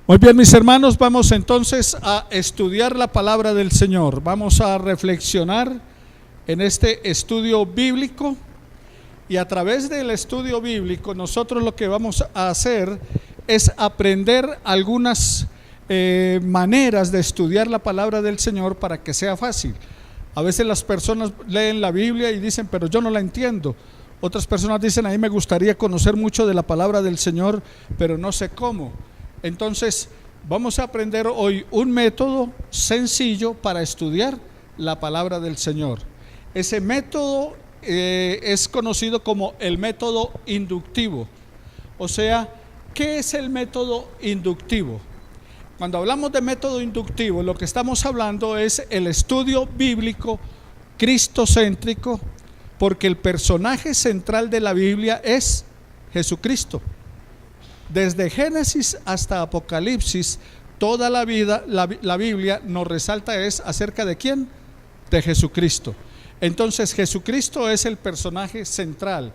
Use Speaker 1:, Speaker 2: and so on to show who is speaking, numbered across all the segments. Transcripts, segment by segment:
Speaker 1: Muy bien, mis hermanos, vamos entonces a estudiar la palabra del Señor. Vamos a reflexionar en este estudio bíblico, y a través del estudio bíblico nosotros lo que vamos a hacer es aprender algunas maneras de estudiar la palabra del Señor para que sea fácil. A veces las personas leen la Biblia y dicen, pero yo no la entiendo. Otras personas dicen, a mí me gustaría conocer mucho de la palabra del Señor, pero no sé cómo. Entonces vamos a aprender hoy un método sencillo para estudiar la palabra del Señor. Ese método es conocido como el método inductivo. O sea, ¿qué es el método inductivo? Cuando hablamos de método inductivo, lo que estamos hablando es el estudio bíblico cristocéntrico, porque el personaje central de la Biblia es Jesucristo. Desde Génesis hasta Apocalipsis, toda la vida, la Biblia nos resalta es acerca de ¿quién? De Jesucristo. Entonces Jesucristo es el personaje central.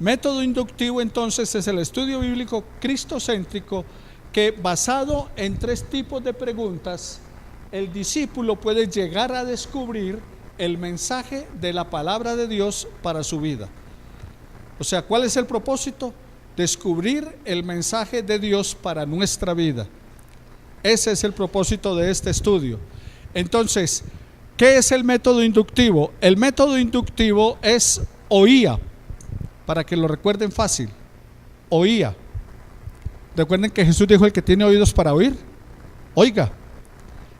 Speaker 1: Método inductivo entonces es el estudio bíblico cristocéntrico que, basado en 3 tipos de preguntas, el discípulo puede llegar a descubrir el mensaje de la palabra de Dios para su vida. O sea, ¿cuál es el propósito? Descubrir el mensaje de Dios para nuestra vida. Ese es el propósito de este estudio. Entonces, ¿qué es el método inductivo? El método inductivo es oía, para que lo recuerden fácil. Oía. Recuerden que Jesús dijo: el que tiene oídos para oír, oiga.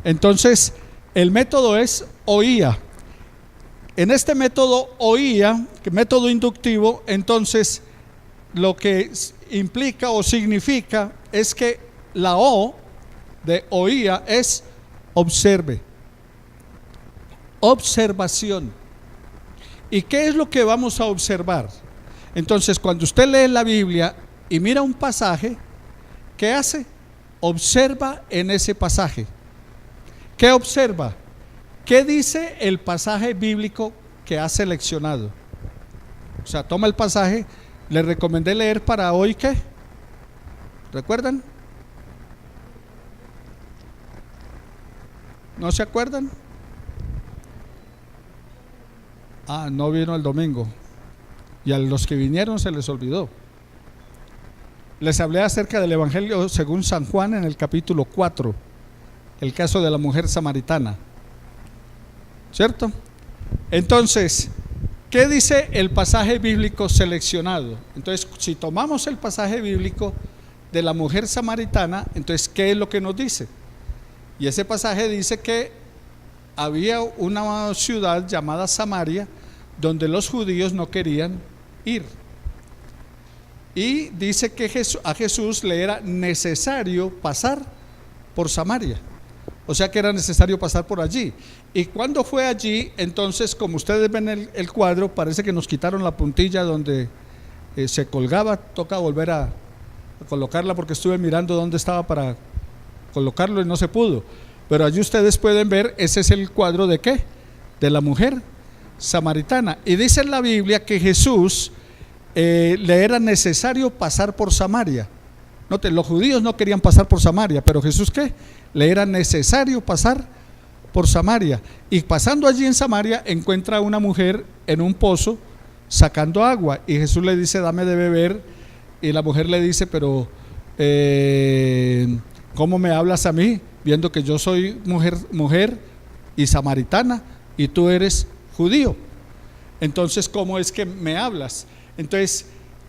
Speaker 1: Entonces, el método es oía. En este método oía, método inductivo, entonces lo que implica o significa es que la O de oía es observe, observación. ¿Y qué es lo que vamos a observar? Entonces, cuando usted lee la Biblia y mira un pasaje, ¿qué hace? Observa en ese pasaje. ¿Qué observa? ¿Qué dice el pasaje bíblico que ha seleccionado? O sea, toma el pasaje. Le recomendé leer para hoy, ¿qué? ¿Recuerdan? ¿No se acuerdan? No vino el domingo. Y a los que vinieron se les olvidó. Les hablé acerca del Evangelio según San Juan en el capítulo 4, el caso de la mujer samaritana, ¿cierto? Entonces, ¿qué dice el pasaje bíblico seleccionado? Entonces, si tomamos el pasaje bíblico de la mujer samaritana, entonces, ¿qué es lo que nos dice? Y ese pasaje dice que había una ciudad llamada Samaria donde los judíos no querían ir. Y dice que a Jesús le era necesario pasar por Samaria. O sea que era necesario pasar por allí. Y cuando fue allí, entonces, como ustedes ven el cuadro, parece que nos quitaron la puntilla donde se colgaba. Toca volver a colocarla porque estuve mirando dónde estaba para colocarlo y no se pudo. Pero allí ustedes pueden ver, ese es el cuadro de ¿qué? De la mujer samaritana. Y dice en la Biblia que Jesús le era necesario pasar por Samaria. Noten, los judíos no querían pasar por Samaria, pero Jesús ¿qué? Le era necesario pasar por Samaria. Y pasando allí en Samaria encuentra a una mujer en un pozo sacando agua, y Jesús le dice: dame de beber. Y la mujer le dice: pero ¿cómo me hablas a mí, viendo que yo soy mujer y samaritana y tú eres judío? Entonces, ¿cómo es que me hablas? Entonces,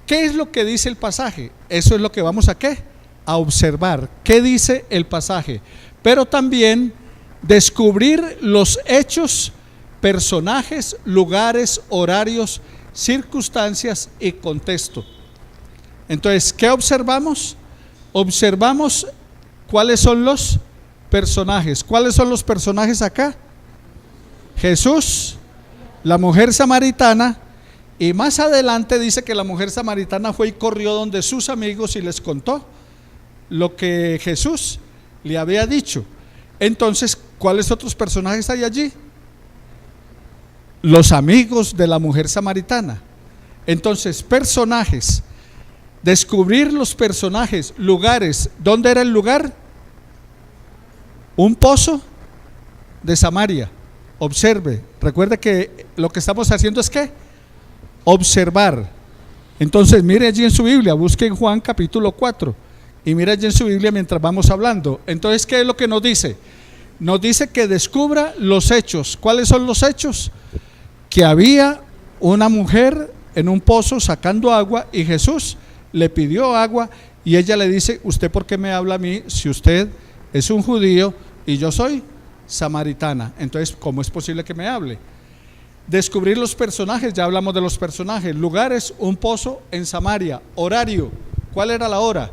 Speaker 1: ¿qué es lo que dice el pasaje? Eso es lo que vamos a ¿qué? A observar. ¿Qué dice el pasaje? Pero también descubrir los hechos, personajes, lugares, horarios, circunstancias y contexto. Entonces, ¿qué observamos? Observamos cuáles son los personajes. ¿Cuáles son los personajes acá? Jesús, la mujer samaritana. Y más adelante dice que la mujer samaritana fue y corrió donde sus amigos y les contó lo que Jesús le había dicho. Entonces, ¿cuáles otros personajes hay allí? Los amigos de la mujer samaritana. Entonces, personajes. Descubrir los personajes, lugares. ¿Dónde era el lugar? Un pozo de Samaria. Observe, recuerde que lo que estamos haciendo es ¿qué? Observar. Entonces mire allí en su Biblia, busque en Juan capítulo 4 y mire allí en su Biblia mientras vamos hablando. Entonces, ¿qué es lo que nos dice? Nos dice que descubra los hechos. ¿Cuáles son los hechos? Que había una mujer en un pozo sacando agua y Jesús le pidió agua y ella le dice: ¿usted por qué me habla a mí si usted es un judío y yo soy samaritana? Entonces, ¿cómo es posible que me hable? Descubrir los personajes, ya hablamos de los personajes. Lugares, un pozo en Samaria. Horario, ¿cuál era la hora?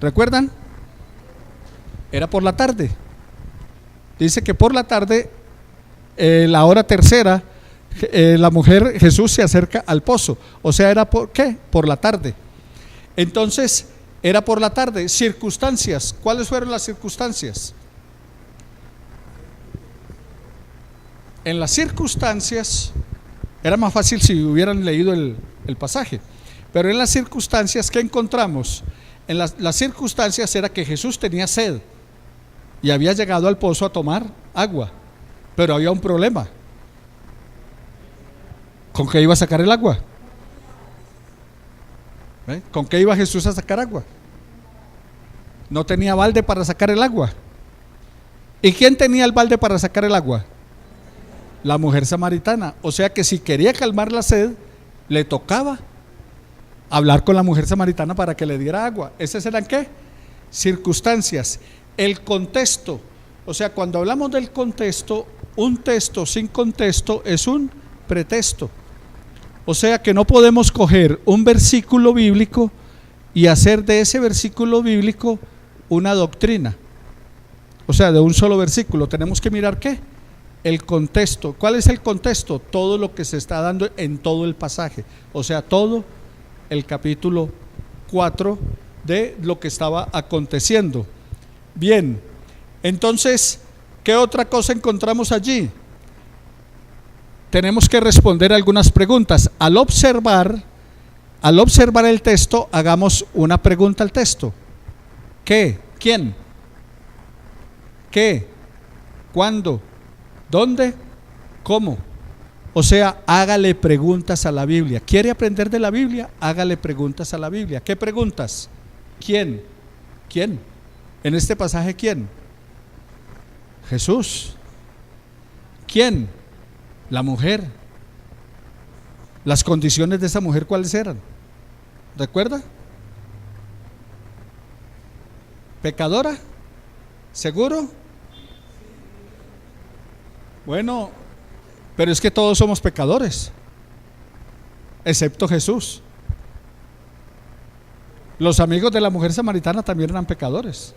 Speaker 1: ¿Recuerdan? Era por la tarde. Dice que por la tarde, la hora tercera, la mujer, Jesús se acerca al pozo. O sea, ¿era por qué? Por la tarde. Entonces, era por la tarde. Circunstancias, ¿cuáles fueron las circunstancias? En las circunstancias, era más fácil si hubieran leído el pasaje, pero en las circunstancias, ¿qué encontramos? En las circunstancias era que Jesús tenía sed y había llegado al pozo a tomar agua, pero había un problema. ¿Con qué iba a sacar el agua? ¿Con qué iba Jesús a sacar agua? No tenía balde para sacar el agua. ¿Y quién tenía el balde para sacar el agua? La mujer samaritana. O sea que si quería calmar la sed, le tocaba hablar con la mujer samaritana para que le diera agua. ¿Esas eran qué? Circunstancias. El contexto. O sea, cuando hablamos del contexto, un texto sin contexto es un pretexto. O sea que no podemos coger un versículo bíblico y hacer de ese versículo bíblico una doctrina. O sea, de un solo versículo. Tenemos que mirar ¿qué? El contexto. ¿Cuál es el contexto? Todo lo que se está dando en todo el pasaje. O sea, todo el capítulo 4 de lo que estaba aconteciendo. Bien, entonces, ¿qué otra cosa encontramos allí? Tenemos que responder algunas preguntas. Al observar el texto, hagamos una pregunta al texto. ¿Qué? ¿Quién? ¿Qué? ¿Cuándo? ¿Dónde? ¿Cómo? O sea, hágale preguntas a la Biblia. ¿Quiere aprender de la Biblia? Hágale preguntas a la Biblia. ¿Qué preguntas? ¿Quién? ¿Quién? En este pasaje, ¿quién? Jesús. ¿Quién? La mujer. Las condiciones de esa mujer, ¿cuáles eran? ¿Recuerda? ¿Pecadora? ¿Seguro? Bueno, pero es que todos somos pecadores, excepto Jesús. Los amigos de la mujer samaritana también eran pecadores.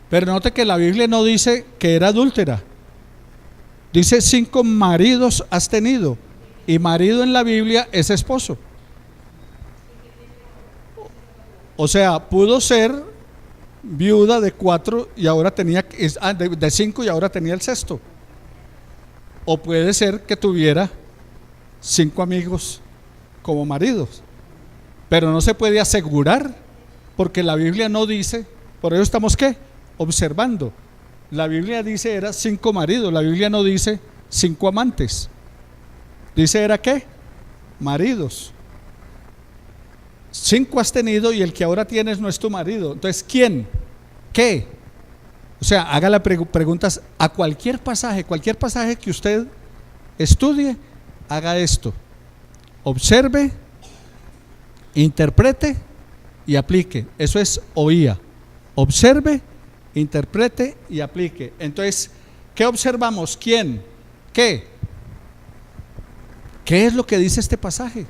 Speaker 1: Pero note que la Biblia no dice que era adúltera. Dice 5 maridos has tenido. Y marido en la Biblia es esposo. O sea, pudo ser viuda de 4 y ahora tenía de 5 y ahora tenía el sexto. O puede ser que tuviera 5 amigos como maridos. Pero no se puede asegurar porque la Biblia no dice. Por eso estamos ¿qué? Observando. La Biblia dice era 5 maridos. La Biblia no dice 5 amantes. Dice era ¿qué? Maridos. 5 has tenido y el que ahora tienes no es tu marido. Entonces, ¿quién? ¿Qué? O sea, hágale preguntas a cualquier pasaje que usted estudie, haga esto. Observe, interprete y aplique. Eso es oía. Observe, interprete y aplique. Entonces, ¿qué observamos? ¿Quién? ¿Qué? ¿Qué es lo que dice este pasaje?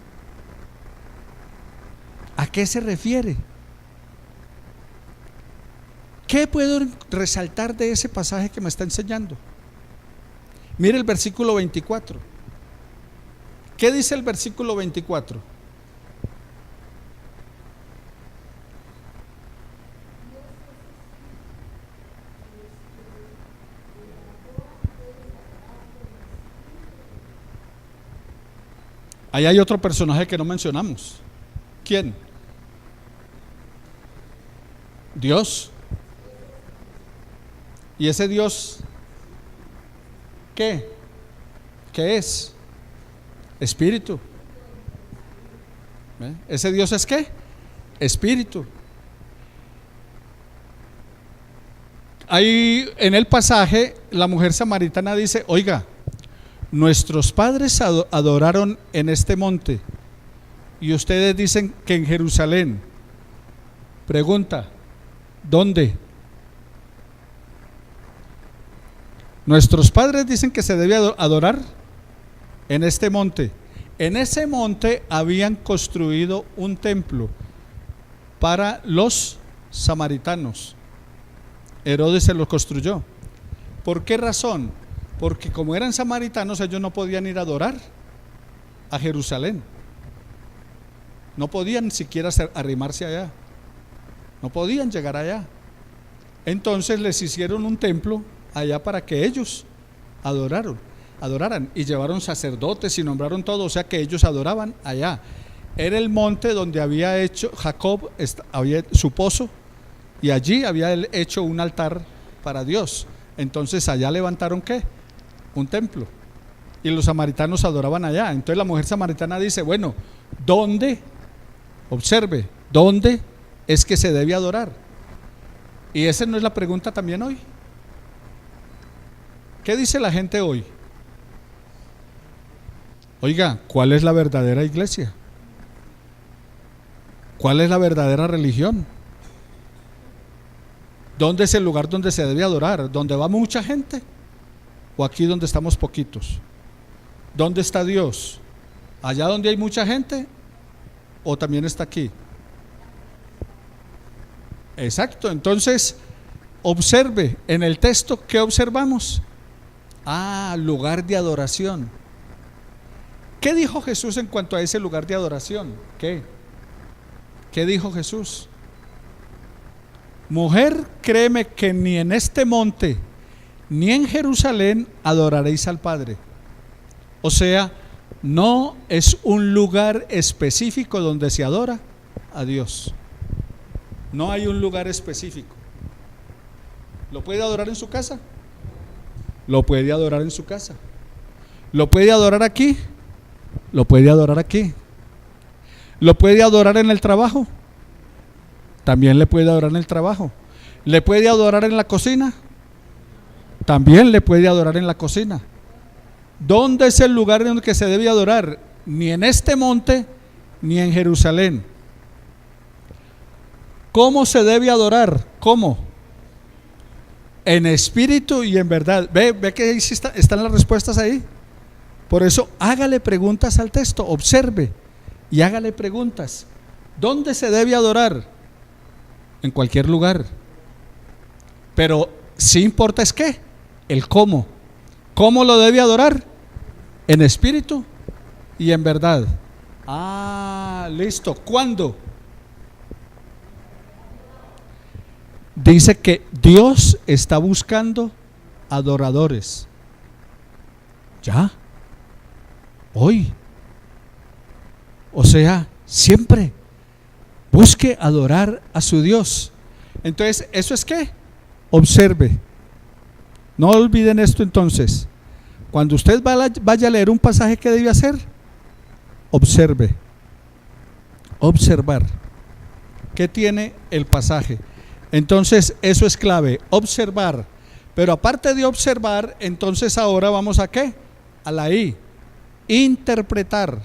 Speaker 1: ¿A qué se refiere? ¿Qué puedo resaltar de ese pasaje que me está enseñando? Mire el versículo 24. ¿Qué dice el versículo 24? Ahí hay otro personaje que no mencionamos. ¿Quién? Dios. ¿Y ese Dios qué? ¿Qué es? Espíritu. ¿Ese Dios es qué? Espíritu. Ahí en el pasaje la mujer samaritana dice: oiga, nuestros padres adoraron en este monte y ustedes dicen que en Jerusalén. Pregunta: ¿dónde? Nuestros padres dicen que se debe adorar en este monte. En ese monte habían construido un templo para los samaritanos. Herodes se lo construyó. ¿Por qué razón? Porque como eran samaritanos, ellos no podían ir a adorar a Jerusalén. No podían ni siquiera arrimarse allá. No podían llegar allá. Entonces les hicieron un templo allá para que ellos adoraran, y llevaron sacerdotes y nombraron todo, o sea que ellos adoraban allá. Era el monte donde había hecho Jacob su pozo, y allí había él hecho un altar para Dios. Entonces allá levantaron ¿qué? Un templo, y los samaritanos adoraban allá. Entonces la mujer samaritana dice: bueno, ¿dónde? Observe, ¿dónde es que se debe adorar? Y esa no es la pregunta también hoy. ¿Qué dice la gente hoy? Oiga, ¿cuál es la verdadera iglesia? ¿Cuál es la verdadera religión? ¿Dónde es el lugar donde se debe adorar? ¿Dónde va mucha gente? ¿O aquí donde estamos poquitos? ¿Dónde está Dios? ¿Allá donde hay mucha gente? ¿O también está aquí? Exacto. Entonces, observe en el texto, ¿qué observamos? Lugar de adoración. ¿Qué dijo Jesús en cuanto a ese lugar de adoración? ¿Qué dijo Jesús? Mujer, créeme que ni en este monte ni en Jerusalén adoraréis al Padre. O sea, no es un lugar específico donde se adora a Dios. No hay un lugar específico. ¿Lo puede adorar en su casa? Lo puede adorar en su casa. ¿Lo puede adorar aquí? Lo puede adorar aquí. ¿Lo puede adorar en el trabajo? También le puede adorar en el trabajo. ¿Le puede adorar en la cocina? También le puede adorar en la cocina. ¿Dónde es el lugar en el que se debe adorar? Ni en este monte ni en Jerusalén. ¿Cómo se debe adorar? ¿Cómo? En espíritu y en verdad. Ve que ahí están las respuestas ahí. Por eso hágale preguntas al texto, observe y hágale preguntas. ¿Dónde se debe adorar? En cualquier lugar. Pero sí importa es qué, el cómo. ¿Cómo lo debe adorar? En espíritu y en verdad. Listo. ¿Cuándo? Dice que Dios está buscando adoradores. ¿Ya? Hoy. O sea, siempre busque adorar a su Dios. Entonces, ¿eso es qué? Observe. No olviden esto entonces. Cuando usted vaya a leer un pasaje, ¿qué debe hacer? Observe. Observar. ¿Qué tiene el pasaje? Entonces, eso es clave, observar. Pero aparte de observar, entonces ahora vamos a ¿qué? A la I. Interpretar.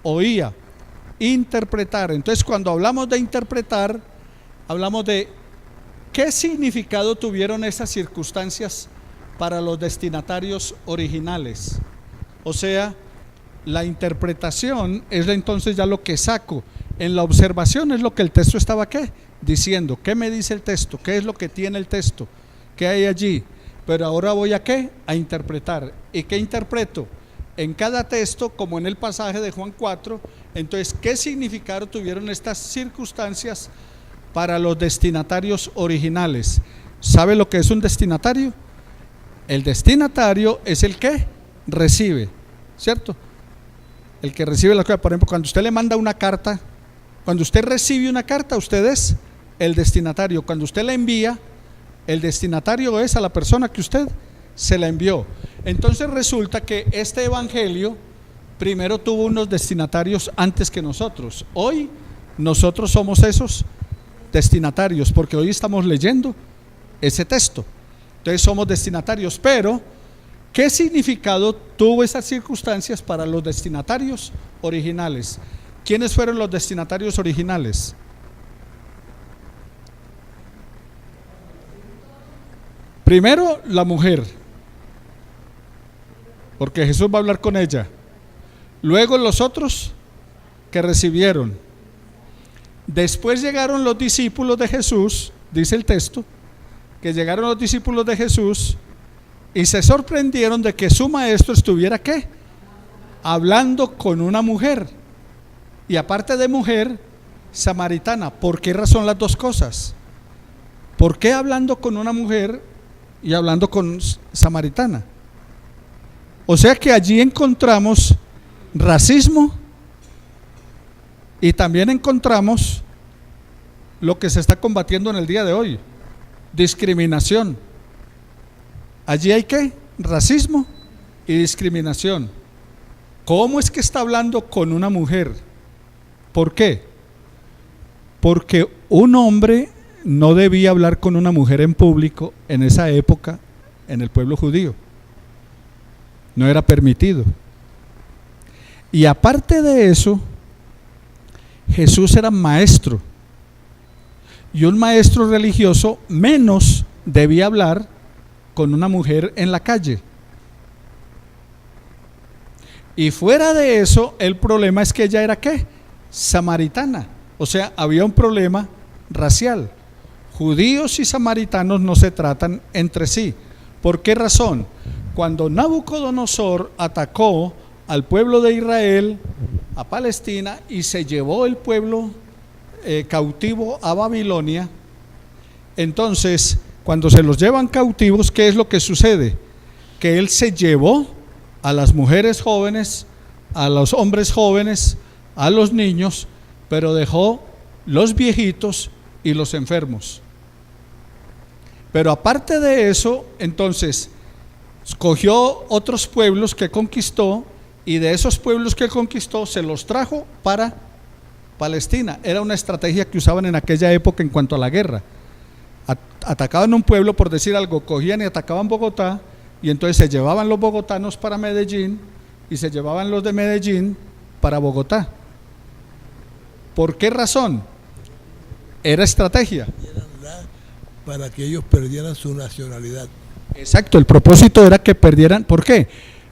Speaker 1: Oía. Interpretar. Entonces, cuando hablamos de interpretar, hablamos de qué significado tuvieron esas circunstancias para los destinatarios originales. O sea, la interpretación es entonces ya lo que saco. En la observación es lo que el texto estaba ¿qué? Diciendo. ¿Qué me dice el texto? ¿Qué es lo que tiene el texto? ¿Qué hay allí? Pero ahora voy a ¿qué? A interpretar. ¿Y qué interpreto? En cada texto, como en el pasaje de Juan 4, entonces, ¿qué significado tuvieron estas circunstancias para los destinatarios originales? ¿Sabe lo que es un destinatario? El destinatario es el que recibe, ¿cierto? El que recibe la cosa. Por ejemplo, cuando usted le manda una carta, cuando usted recibe una carta, usted es el destinatario. Cuando usted la envía, el destinatario es a la persona que usted se la envió. Entonces resulta que este evangelio primero tuvo unos destinatarios antes que nosotros. Hoy nosotros somos esos destinatarios, porque hoy estamos leyendo ese texto. Entonces somos destinatarios, pero ¿qué significado tuvo esas circunstancias para los destinatarios originales? ¿Quiénes fueron los destinatarios originales? Primero, la mujer, porque Jesús va a hablar con ella. Luego los otros que recibieron. Después llegaron los discípulos de Jesús, dice el texto, que llegaron los discípulos de Jesús y se sorprendieron de que su maestro estuviera ¿qué? Hablando con una mujer, y aparte de mujer, samaritana. ¿Por qué razón las dos cosas? ¿Por qué hablando con una mujer y hablando con samaritana? O sea que allí encontramos racismo y también encontramos lo que se está combatiendo en el día de hoy: discriminación. Allí hay ¿qué? Racismo y discriminación. ¿Cómo es que está hablando con una mujer? ¿Por qué? Porque un hombre no debía hablar con una mujer en público en esa época en el pueblo judío. No era permitido. Y aparte de eso, Jesús era maestro, y un maestro religioso menos debía hablar con una mujer en la calle. Y fuera de eso, el problema es que ella era ¿qué? Samaritana. O sea, había un problema racial. Judíos y samaritanos no se tratan entre sí. ¿Por qué razón? Cuando Nabucodonosor atacó al pueblo de Israel, a Palestina, y se llevó el pueblo cautivo a Babilonia, entonces cuando se los llevan cautivos, ¿qué es lo que sucede? Que él se llevó a las mujeres jóvenes, a los hombres jóvenes, a los niños, pero dejó los viejitos y los enfermos. Pero aparte de eso, entonces escogió otros pueblos que conquistó, y de esos pueblos que conquistó se los trajo para Palestina. Era una estrategia que usaban en aquella época en cuanto a la guerra. Atacaban un pueblo, por decir algo, cogían y atacaban Bogotá, y entonces se llevaban los bogotanos para Medellín y se llevaban los de Medellín para Bogotá. ¿Por qué razón? Era estrategia.
Speaker 2: Para que ellos perdieran su nacionalidad.
Speaker 1: Exacto, el propósito era que perdieran. ¿Por qué?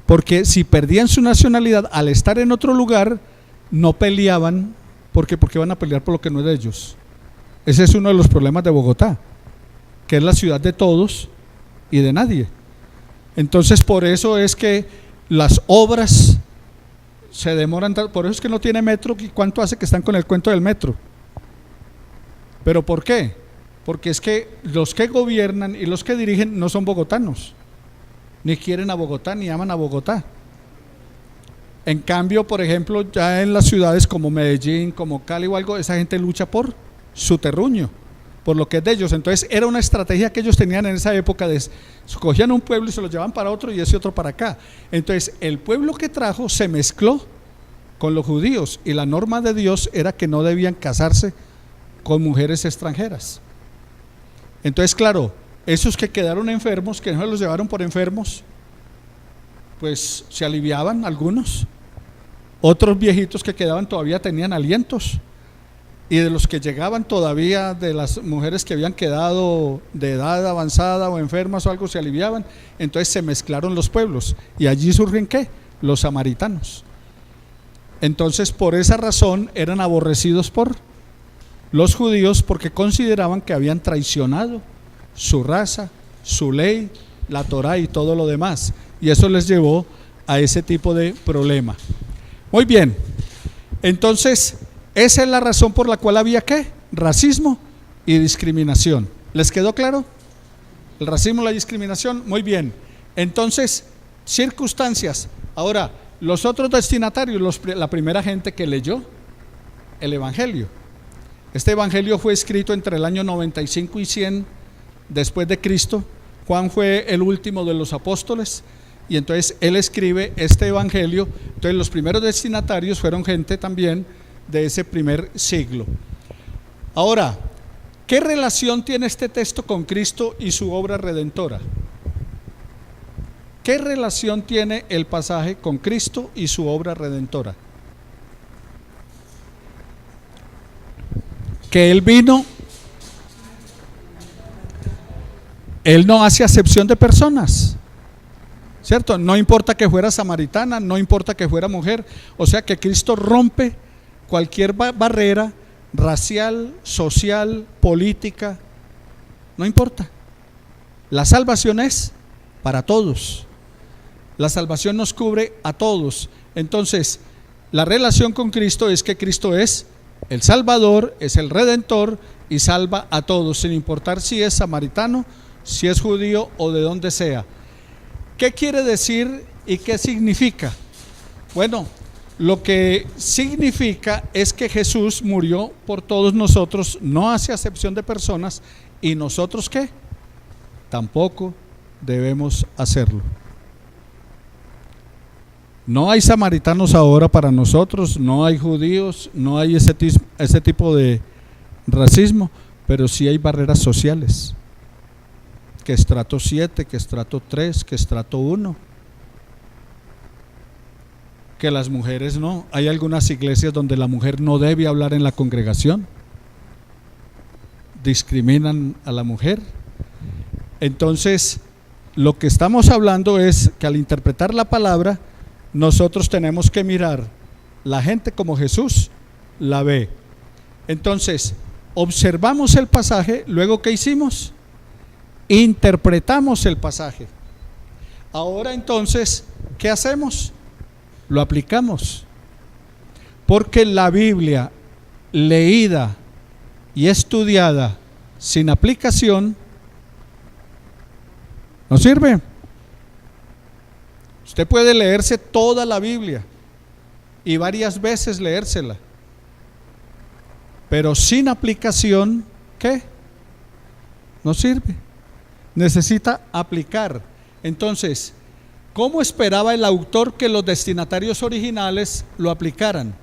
Speaker 1: Porque si perdían su nacionalidad al estar en otro lugar, no peleaban. ¿Por qué? Porque van a pelear por lo que no es de ellos. Ese es uno de los problemas de Bogotá, que es la ciudad de todos y de nadie. Entonces por eso es que las obras se demoran, por eso es que no tiene metro. ¿Y cuánto hace que están con el cuento del metro? ¿Pero por qué? Porque es que los que gobiernan y los que dirigen no son bogotanos, ni quieren a Bogotá, ni aman a Bogotá. En cambio, por ejemplo, ya en las ciudades como Medellín, como Cali o algo, esa gente lucha por su terruño, por lo que es de ellos. Entonces era una estrategia que ellos tenían en esa época, de cogían un pueblo y se lo llevaban para otro y ese otro para acá. Entonces el pueblo que trajo se mezcló con los judíos, y la norma de Dios era que no debían casarse con mujeres extranjeras. Entonces, claro, esos que quedaron enfermos, que no se los llevaron por enfermos, pues se aliviaban algunos. Otros viejitos que quedaban todavía tenían alientos, y de los que llegaban todavía, de las mujeres que habían quedado de edad avanzada o enfermas o algo, se aliviaban. Entonces se mezclaron los pueblos, y allí surgen ¿qué? Los samaritanos. Entonces por esa razón eran aborrecidos por los judíos, porque consideraban que habían traicionado su raza, su ley, la Torá y todo lo demás, y eso les llevó a ese tipo de problema. Muy bien, entonces esa es la razón por la cual había ¿qué? Racismo y discriminación. ¿Les quedó claro? El racismo y la discriminación, muy bien. Entonces, circunstancias. Ahora, los otros destinatarios, la primera gente que leyó el evangelio. Este evangelio fue escrito entre el año 95 y 100 después de Cristo. Juan fue el último de los apóstoles y entonces él escribe este evangelio. Entonces los primeros destinatarios fueron gente también de ese primer siglo. Ahora, ¿qué relación tiene este texto con Cristo y su obra redentora? ¿Qué relación tiene el pasaje con Cristo y su obra redentora? Que Él vino, Él no hace acepción de personas, ¿cierto? No importa que fuera samaritana, no importa que fuera mujer. O sea que Cristo rompe cualquier barrera racial, social, política, no importa. La salvación es para todos. La salvación nos cubre a todos. Entonces, la relación con Cristo es que Cristo es el Salvador, es el Redentor y salva a todos, sin importar si es samaritano, si es judío o de donde sea. ¿Qué quiere decir y qué significa? Bueno, lo que significa es que Jesús murió por todos nosotros, no hace acepción de personas, y nosotros ¿qué? Tampoco debemos hacerlo. No hay samaritanos ahora para nosotros, no hay judíos, no hay ese tipo de racismo, pero sí hay barreras sociales. Que estrato 7, que estrato 3, que estrato 1. Que las mujeres no. Hay algunas iglesias donde la mujer no debe hablar en la congregación. Discriminan a la mujer. Entonces, lo que estamos hablando es que al interpretar la palabra, nosotros tenemos que mirar la gente como Jesús la ve. Entonces, observamos el pasaje, luego ¿qué hicimos? Interpretamos el pasaje. Ahora entonces, ¿qué hacemos? Lo aplicamos. Porque la Biblia leída y estudiada sin aplicación no sirve. Usted puede leerse toda la Biblia y varias veces leérsela, pero sin aplicación, ¿qué? No sirve. Necesita aplicar. Entonces, ¿cómo esperaba el autor que los destinatarios originales lo aplicaran?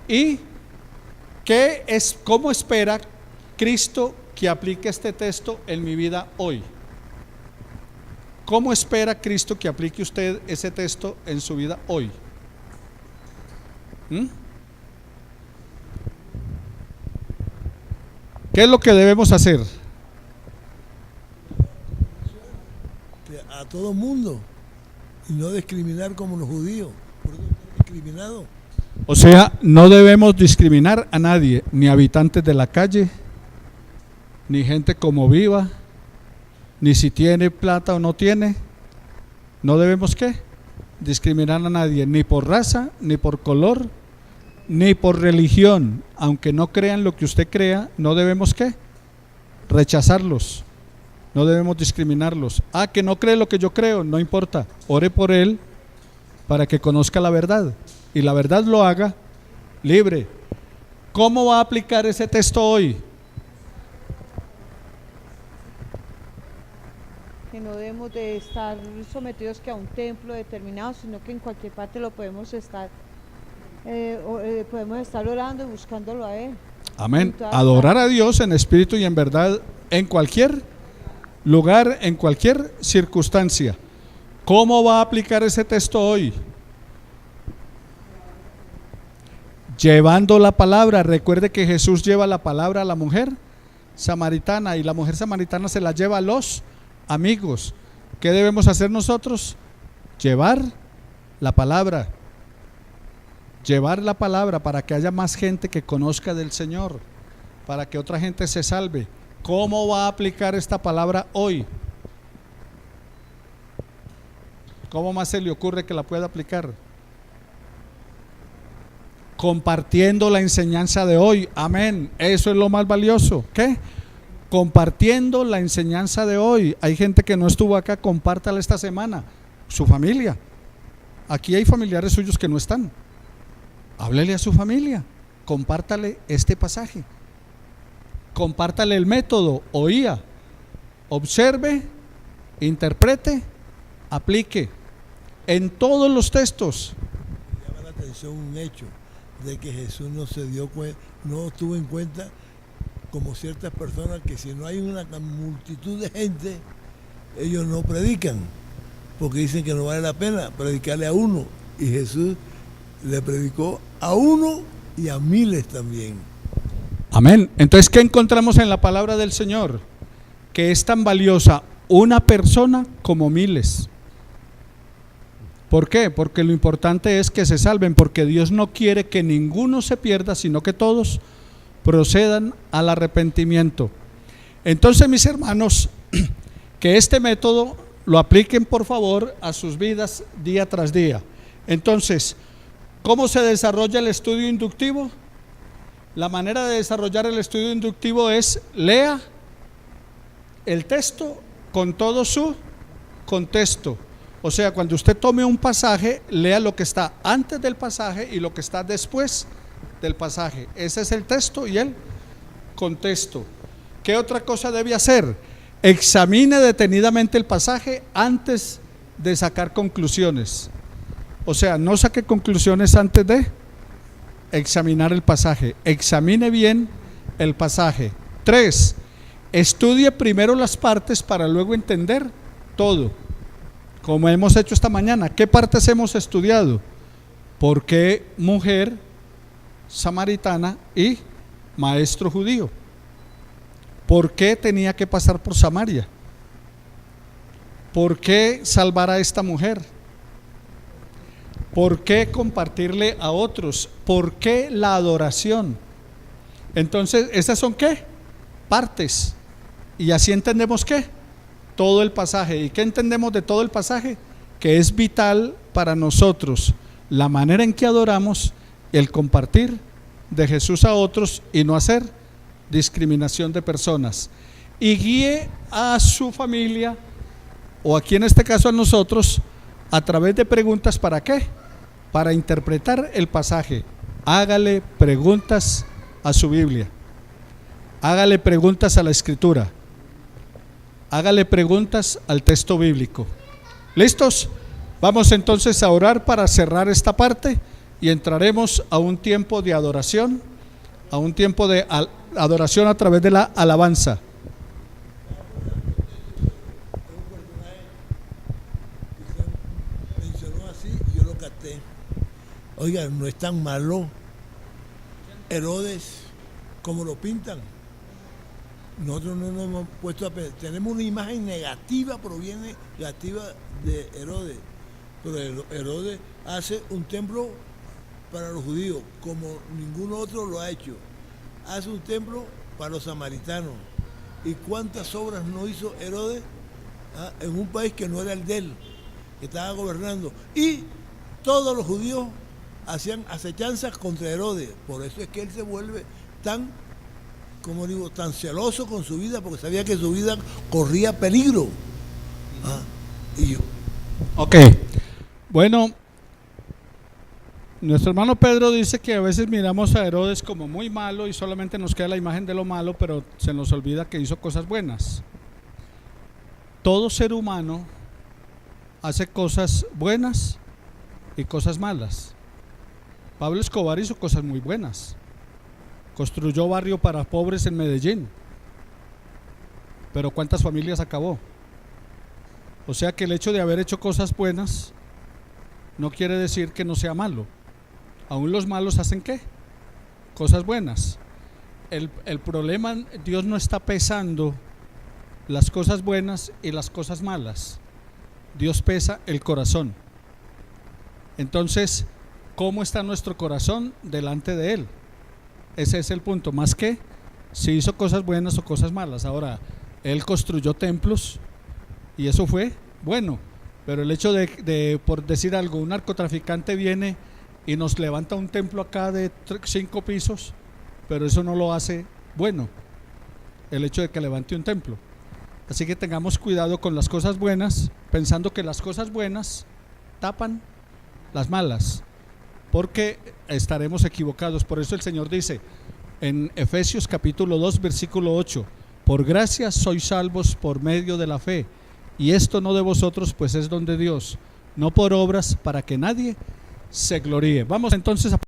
Speaker 1: ¿Y cómo espera Cristo que aplique este texto en mi vida hoy? ¿Cómo espera Cristo que aplique usted ese texto en su vida hoy? ¿Qué es lo que debemos hacer?
Speaker 2: A todo mundo, y no discriminar como los judíos, porque están discriminados.
Speaker 1: O sea, no debemos discriminar a nadie, ni habitantes de la calle, ni gente como viva, ni si tiene plata o no tiene. No debemos ¿qué? Discriminar a nadie, ni por raza, ni por color, ni por religión. Aunque no crean lo que usted crea, no debemos ¿qué? Rechazarlos. No debemos discriminarlos. Que no cree lo que yo creo, no importa. Ore por él para que conozca la verdad y la verdad lo haga libre. ¿Cómo va a aplicar ese texto hoy?
Speaker 3: Que no debemos de estar sometidos que a un templo determinado, sino que en cualquier parte lo podemos estar orando y buscándolo a él.
Speaker 1: Amén. Adorar a Dios en espíritu y en verdad en cualquier lugar, en cualquier circunstancia. ¿Cómo va a aplicar ese texto hoy? Llevando la palabra. Recuerde que Jesús lleva la palabra a la mujer samaritana y la mujer samaritana se la lleva a los amigos. ¿Qué debemos hacer nosotros? Llevar la palabra. Llevar la palabra para que haya más gente que conozca del Señor, para que otra gente se salve. ¿Cómo va a aplicar esta palabra hoy? ¿Cómo más se le ocurre que la pueda aplicar? Compartiendo la enseñanza de hoy. Amén. Eso es lo más valioso. ¿Qué? Compartiendo la enseñanza de hoy. Hay gente que no estuvo acá, compártala esta semana. Su familia. Aquí hay familiares suyos que no están. Háblele a su familia. compártale este pasaje, compártale el método, oía, observe, interprete, aplique en todos los textos.
Speaker 2: Llama la atención un hecho de que Jesús no tuvo en cuenta como ciertas personas que si no hay una multitud de gente, ellos no predican, porque dicen que no vale la pena predicarle a uno, y Jesús le predicó a uno y a miles también.
Speaker 1: Amén. Entonces, ¿qué encontramos en la palabra del Señor? Que es tan valiosa una persona como miles. ¿Por qué? Porque lo importante es que se salven, porque Dios no quiere que ninguno se pierda, sino que todos procedan al arrepentimiento. Entonces, mis hermanos, que este método lo apliquen por favor a sus vidas día tras día. Entonces, ¿cómo se desarrolla el estudio inductivo? La manera de desarrollar el estudio inductivo es: lea el texto con todo su contexto. O sea, cuando usted tome un pasaje, lea lo que está antes del pasaje y lo que está después del pasaje. Ese es el texto y el contexto. ¿Qué otra cosa debe hacer? Examine detenidamente el pasaje antes de sacar conclusiones. O sea, no saque conclusiones antes de examinar el pasaje. Examine bien el pasaje. 3. Estudie primero las partes para luego entender todo, como hemos hecho esta mañana. ¿Qué partes hemos estudiado? ¿Por qué mujer samaritana y maestro judío? ¿Por qué tenía que pasar por Samaria? ¿Por qué salvar a esta mujer? ¿Por qué compartirle a otros? ¿Por qué la adoración? Entonces, ¿esas son qué? Partes. Y así entendemos ¿qué? Todo el pasaje. ¿Y qué entendemos de todo el pasaje? Que es vital para nosotros la manera en que adoramos, el compartir de Jesús a otros y no hacer discriminación de personas. Y guíe a su familia, o aquí en este caso a nosotros, a través de preguntas. ¿Para qué? Para interpretar el pasaje. Hágale preguntas a su Biblia, hágale preguntas a la Escritura, hágale preguntas al texto bíblico. ¿Listos? Vamos entonces a orar para cerrar esta parte y entraremos a un tiempo de adoración, a un tiempo de adoración a través de la alabanza.
Speaker 2: Mencionó así, yo lo capté. Oiga, no es tan malo Herodes como lo pintan. Nosotros no nos hemos puesto a pensar. Tenemos una imagen negativa, proviene negativa de Herodes, pero Herodes hace un templo para los judíos como ningún otro lo ha hecho. Hace un templo para los samaritanos. ¿Y cuántas obras no hizo Herodes en un país que no era el de él, que estaba gobernando? Y todos los judíos hacían acechanzas contra Herodes. Por eso es que él se vuelve tan, como digo, tan celoso con su vida, porque sabía que su vida corría peligro.
Speaker 1: Ok, bueno, nuestro hermano Pedro dice que a veces miramos a Herodes como muy malo y solamente nos queda la imagen de lo malo, pero se nos olvida que hizo cosas buenas. Todo ser humano hace cosas buenas y cosas malas. Pablo Escobar hizo cosas muy buenas. Construyó barrio para pobres en Medellín, pero ¿cuántas familias acabó? O sea que el hecho de haber hecho cosas buenas no quiere decir que no sea malo. Aún los malos hacen ¿qué? Cosas buenas. El problema, Dios no está pesando las cosas buenas y las cosas malas. Dios pesa el corazón. Entonces, ¿cómo está nuestro corazón delante de Él? Ese es el punto, más que si hizo cosas buenas o cosas malas. Ahora, Él construyó templos y eso fue bueno, pero el hecho de por decir algo, un narcotraficante viene y nos levanta un templo acá de 5 pisos, pero eso no lo hace bueno, el hecho de que levante un templo. Así que tengamos cuidado con las cosas buenas, pensando que las cosas buenas tapan las malas. porque estaremos equivocados. Por eso el Señor dice en Efesios capítulo 2 versículo 8: por gracia sois salvos por medio de la fe, y esto no de vosotros, pues es don de Dios, no por obras, para que nadie se gloríe. Vamos entonces a